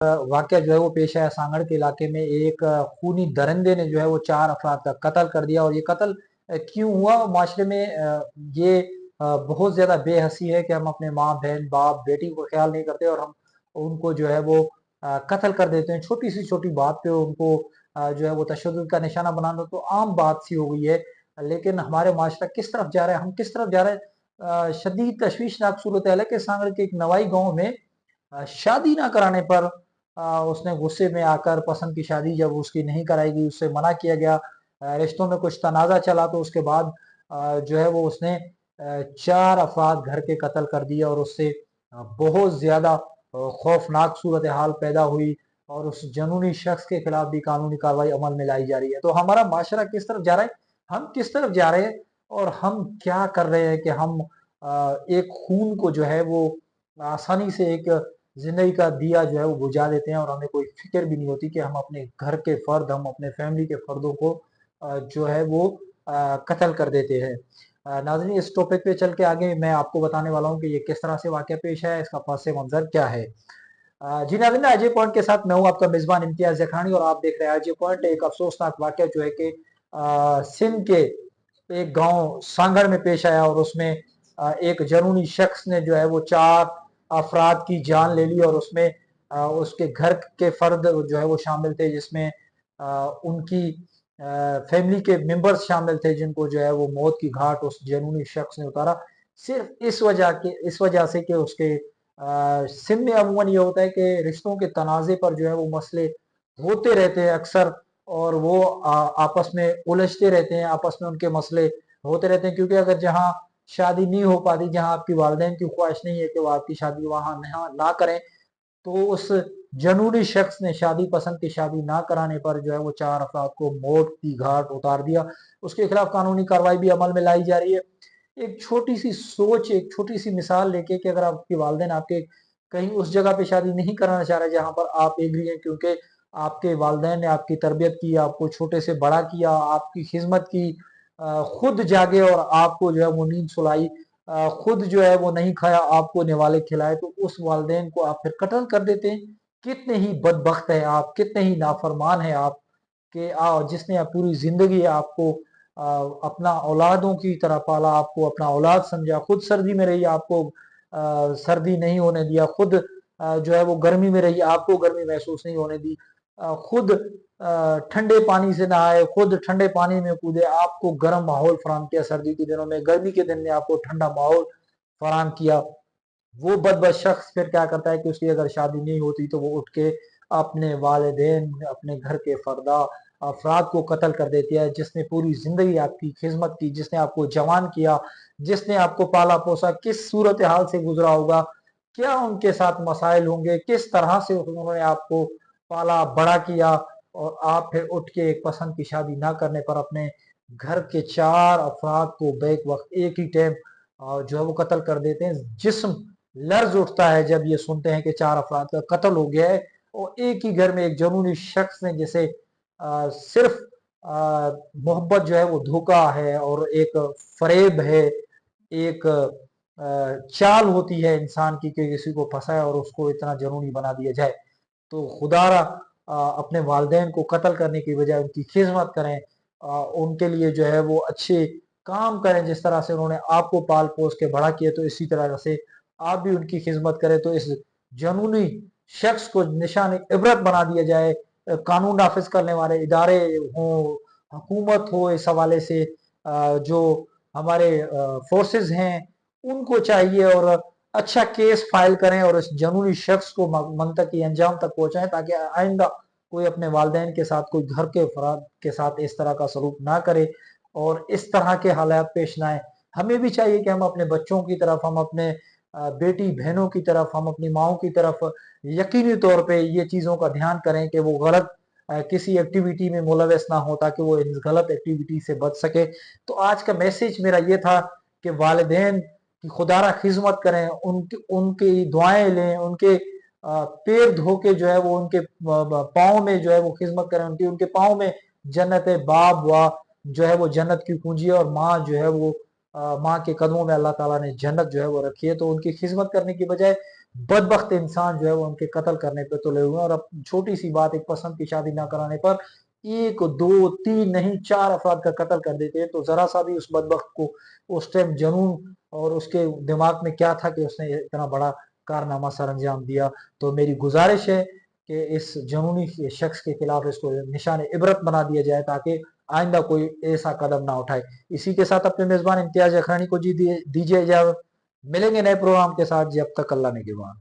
वाकया जो है वो पेश आया सांगड़ के इलाके में। एक खूनी दरिंदे ने जो है वो 4 अफराद का कत्ल कर दिया। और ये कत्ल क्यों हुआ माशरे में, ये बहुत ज्यादा बेहसी है कि हम अपने माँ बहन बाप बेटी को ख्याल नहीं करते और हम उनको जो है वो कत्ल कर देते हैं। छोटी सी छोटी बात पे उनको जो है वो तशद्दुद का निशाना बनाना तो आम बात सी हो गई है। लेकिन हमारे माशरा किस तरफ जा रहा है, हम किस तरफ जा रहे हैं। शदीद तशवीशनाक सूरत है कि सांगड़ के एक नवाई गांव में शादी ना कराने पर उसने गुस्से में आकर पसंद की शादी जब उसकी नहीं कराएगी, उससे मना किया गया। रिश्तों में कुछ तनाज़ा चला तो उसके बाद जो है वो उसने 4 अफराद घर के कत्ल कर दिए और उससे बहुत ज़्यादा खौफनाक सूरत हाल पैदा हुई। और उस जनूनी शख्स के खिलाफ भी कानूनी कार्रवाई अमल में लाई जा रही है। तो हमारा माशरा किस तरफ जा रहा है, हम किस तरफ जा रहे हैं और हम क्या कर रहे हैं कि हम एक खून को जो है वो आसानी से एक जिंदगी का दिया जो है वो बुझा देते हैं और हमें कोई फिक्र भी नहीं होती कि हम अपने घर के फर्द, हम अपने फैमिली के फर्दों को जो है वो कत्ल कर देते हैं। नाज़रीन, इस टॉपिक पे चल के आगे मैं आपको बताने वाला हूँ कि ये किस तरह से वाक़या पेश है, इसका पस मंज़र क्या है। जी नाज़रीन, आरजे पॉइंट के साथ मैं हूँ आपका मेज़बान इम्तियाज़ ज़खानी और आप देख रहे हैं आरजे पॉइंट। एक अफसोसनाक वाक़या जो है कि सिंध के एक गांव सांगड़ में पेश आया और उसमें एक जनूनी शख्स ने जो है वो 4 अफराद की जान ले ली। और उसमें उसके घर के फर्द जो है वो शामिल थे, जिसमें उनकी फैमिली के मेंबर्स शामिल थे, जिनको जो है वो मौत की घाट उस जनूनी शख्स ने उतारा। सिर्फ इस वजह से कि उसके सिंध में अमूमन ये होता है कि रिश्तों के तनाज़े पर जो है वो मसले होते रहते हैं अक्सर। और वो आपस में उलझते रहते हैं, आपस में उनके मसले होते रहते हैं। क्योंकि अगर जहाँ शादी नहीं हो पाती, जहाँ आपकी वालदेन की ख्वाहिश नहीं है कि वो आपकी शादी वहां ना करें, तो उस जनूनी शख्स ने शादी पसंद की शादी ना कराने पर जो है वो 4 अफराद को मौत की घाट उतार दिया। उसके खिलाफ कानूनी कार्रवाई भी अमल में लाई जा रही है। एक छोटी सी सोच, एक छोटी सी मिसाल लेके कि अगर आपकी वालदेन आपके कहीं उस जगह पे शादी नहीं कराना चाह रहे जहां पर आप एग्री हैं, क्योंकि आपके वालदेन ने आपकी तरबियत की, आपको छोटे से बड़ा किया, आपकी खिदमत की, खुद जागे और आपको जो है वो नींद सुलाई, खुद जो है वो नहीं खाया आपको निवाले खिलाए, तो उस वालदेन को आप फिर कत्ल कर देते हैं। कितने ही बदबख्त है आप, कितने ही नाफरमान है आप कि जिसने पूरी जिंदगी आपको अपना औलादों की तरह पाला, आपको अपना औलाद समझा, खुद सर्दी में रही, आपको सर्दी नहीं होने दिया, खुद जो है वो गर्मी में रही, आपको गर्मी महसूस नहीं होने दी, खुद ठंडे पानी से नहाए, खुद ठंडे पानी में कूदे, आपको गर्म माहौल फराम किया सर्दी के दिनों में, गर्मी के दिन में आपको ठंडा माहौल फराम किया। वो बदबख्त शख्स फिर क्या करता है कि उसकी अगर शादी नहीं होती तो वो उठ के अपने वालिदैन, अपने घर के फर्दा अफराद को कत्ल कर देती है, जिसने पूरी जिंदगी आपकी खिदमत की, जिसने आपको जवान किया, जिसने आपको पाला पोसा, किस सूरत हाल से गुजरा होगा, क्या उनके साथ मसाइल होंगे, किस तरह से उन्होंने आपको पाला बड़ा किया। और आप फिर उठ के एक पसंद की शादी ना करने पर अपने घर के 4 अफराद को बेक वक्त एक ही टाइम जो है वो कत्ल कर देते हैं। जिस्म लर्ज उठता है जब ये सुनते हैं कि 4 अफराद का कत्ल हो गया है और एक ही घर में एक जनूनी शख्स ने, जैसे सिर्फ मोहब्बत जो है वो धोखा है और एक फरेब है, एक चाल होती है इंसान की कि किसी को फंसाए और उसको इतना जनूनी बना दिया जाए। तो खुदारा अपने वालदेन को कत्ल करने की बजाय उनकी खिदमत करें, उनके लिए जो है वो अच्छे काम करें। जिस तरह से उन्होंने आपको पाल पोस के बड़ा किया, तो इसी तरह से आप भी उनकी खिदमत करें। तो इस जनूनी शख्स को निशान इबरत बना दिया जाए। कानून नाफिज करने वाले इदारे हों, हुकूमत हो, इस हवाले से जो हमारे फोर्सेस हैं उनको चाहिए और अच्छा केस फाइल करें और इस जनूनी शख्स को मंतकी अंजाम तक पहुंचाएं, ताकि आइंदा कोई अपने वालदेन के साथ, कोई घर के अफराद के साथ इस तरह का सलूक ना करे और इस तरह के हालात पेश ना आए। हमें भी चाहिए कि हम अपने बच्चों की तरफ, हम अपने बेटी बहनों की तरफ, हम अपनी माओ की तरफ यकीनी तौर पे ये चीज़ों का ध्यान करें कि वो गलत किसी एक्टिविटी में मुलविस ना हो, ताकि वो इस गलत एक्टिविटी से बच सके। तो आज का मैसेज मेरा ये था कि वालिदैन की खुदारा खिदमत करें, उनकी दुआएं लें, उनके पैर धो के जो है वो उनके पाँव में जो है वो खिदमत करें, उनके पाँव में जन्नत है। बाप व जो है वो जन्नत की पूंजी है और माँ जो है वो माँ के कदमों में अल्लाह ताला ने जन्नत जो है वो रखी है। तो उनकी खिदमत करने की बजाय بدبخت انسان جو ہے وہ ان کے قتل کرنے پہ تلے ہوئے ہیں، اور اب چھوٹی سی بات، ایک پسند کی شادی نہ کرانے پر ایک دو تین نہیں 4 افراد کا قتل کر دیتے ہیں۔ تو ذرا سا بھی اس بدبخت کو اس ٹائم جنون اور اس کے دماغ میں کیا تھا کہ اس نے اتنا بڑا کارنامہ سر انجام دیا۔ تو میری گزارش ہے کہ اس جنونی شخص کے خلاف اس کو نشان عبرت بنا دیا جائے، تاکہ آئندہ کوئی ایسا قدم نہ اٹھائے۔ اسی کے ساتھ اپنے میزبان امتیاز اکرانی کو دیجیے اجازت، ملیں گے نئے پروگرام کے ساتھ، جب تک اللہ نے کے بعد۔